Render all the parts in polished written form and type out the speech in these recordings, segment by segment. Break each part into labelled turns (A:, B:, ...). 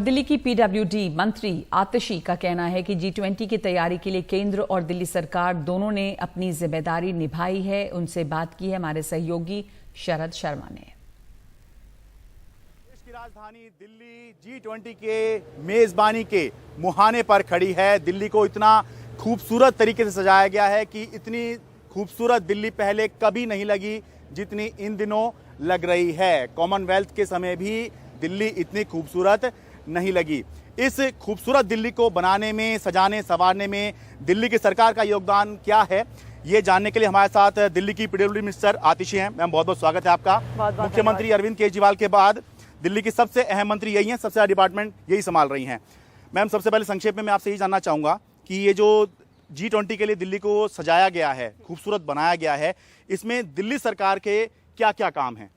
A: दिल्ली की पीडब्ल्यूडी मंत्री आतिशी का कहना है कि G20 की तैयारी के लिए केंद्र और दिल्ली सरकार दोनों ने अपनी जिम्मेदारी निभाई है। उनसे बात की है हमारे सहयोगी शरद शर्मा ने।
B: देश की राजधानी दिल्ली G20 के मेजबानी के मुहाने पर खड़ी है। दिल्ली को इतना खूबसूरत तरीके से सजाया गया है कि इतनी खूबसूरत दिल्ली पहले कभी नहीं लगी जितनी इन दिनों लग रही है। कॉमनवेल्थ के समय भी दिल्ली इतनी खूबसूरत नहीं लगी। इस खूबसूरत दिल्ली को बनाने में, सजाने संवारने में दिल्ली की सरकार का योगदान क्या है, ये जानने के लिए हमारे साथ दिल्ली की पीडब्ल्यूडी मिनिस्टर आतिशी हैं। मैम, बहुत बहुत स्वागत है आपका। मुख्यमंत्री अरविंद केजरीवाल के बाद दिल्ली की सबसे अहम मंत्री यही हैं, सबसे ज्यादा डिपार्टमेंट यही संभाल रही हैं। मैम, सबसे पहले संक्षेप में मैं आपसे यही जानना चाहूंगा कि ये जो G20 के लिए दिल्ली को सजाया गया है, खूबसूरत बनाया गया है, इसमें दिल्ली सरकार के क्या क्या काम हैं?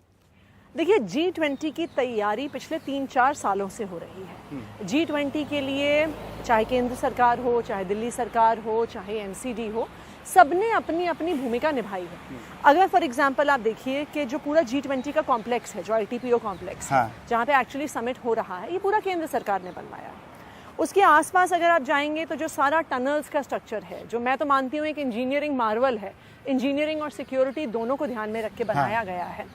C: देखिए, G20 की तैयारी पिछले 3-4 सालों से हो रही है। G20 के लिए चाहे केंद्र सरकार हो, चाहे दिल्ली सरकार हो, चाहे NCD हो, सबने अपनी अपनी भूमिका निभाई है। अगर फॉर एग्जांपल आप देखिए कि जो पूरा G20 का कॉम्प्लेक्स है, जो ITPO कॉम्प्लेक्स है, जहाँ पे एक्चुअली समिट हो रहा है, ये पूरा केंद्र सरकार ने बनवाया है। उसके आसपास अगर आप जाएंगे तो जो सारा टनल्स का स्ट्रक्चर है, जो मैं तो मानती हूँ एक इंजीनियरिंग मार्वल है, इंजीनियरिंग और सिक्योरिटी दोनों को ध्यान में रख के बनाया गया है।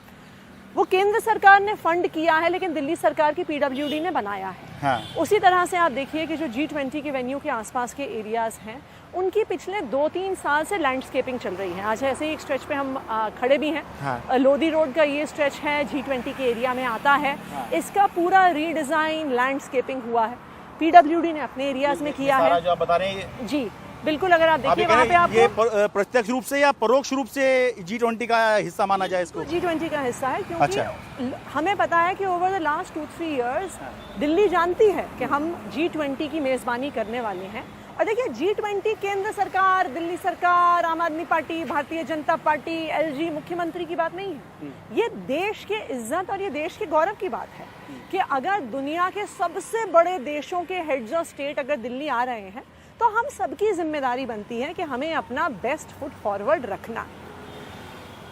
C: वो केंद्र सरकार ने फंड किया है, लेकिन दिल्ली सरकार की पीडब्ल्यूडी ने बनाया है। उसी तरह से आप देखिए कि जो G20 के वेन्यू के आसपास के एरियाज हैं, उनकी पिछले 2-3 साल से लैंडस्केपिंग चल रही है। आज ऐसे ही एक स्ट्रेच पे हम खड़े भी हैं। लोधी रोड का ये स्ट्रेच है, G20 के एरिया में आता है। इसका पूरा रीडिजाइन, लैंडस्केपिंग हुआ है, पीडब्ल्यूडी ने अपने एरियाज में किया है।
B: जो आप बता रहे हैं
C: जी बिल्कुल, अगर आप देखिए वहाँ पे आपको
B: ये प्रत्यक्ष रूप से या परोक्ष रूप से G20 का हिस्सा माना जाए इसको?
C: G20 का हिस्सा है, क्योंकि हमें पता है कि over the last 2-3 years Delhi जानती है कि हम G20 की मेजबानी करने वाले हैं। और देखिए, G20 केंद्र सरकार, दिल्ली सरकार, आम आदमी party, Bharatiya Janata party, LG, मुख्यमंत्री की बात नहीं है। ये देश के इज्जत और ये देश के गौरव की बात है कि अगर दुनिया के सबसे बड़े देशों के हेड्स ऑफ स्टेट अगर दिल्ली आ रहे हैं, तो हम सबकी जिम्मेदारी बनती है कि हमें अपना बेस्ट फुट फॉरवर्ड रखना।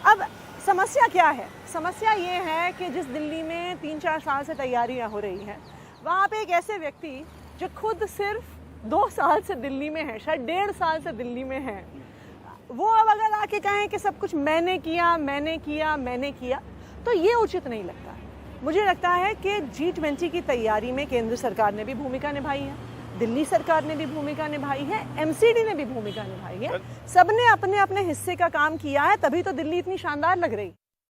C: अब समस्या क्या है? समस्या ये है कि जिस दिल्ली में 3-4 साल से तैयारियां हो रही हैं, वहाँ पे एक ऐसे व्यक्ति जो खुद सिर्फ 2 साल से दिल्ली में है, शायद 1.5 साल से दिल्ली में है, वो अब अगर आके कहें कि सब कुछ मैंने किया, तो ये उचित नहीं लगता है। मुझे लगता है कि G20 की तैयारी में केंद्र सरकार ने भी भूमिका निभाई है, दिल्ली सरकार ने भी भूमिका निभाई है, MCD ने भी भूमिका निभाई है। सबने अपने अपने हिस्से का काम किया है, तभी तो दिल्ली इतनी शानदार लग रही।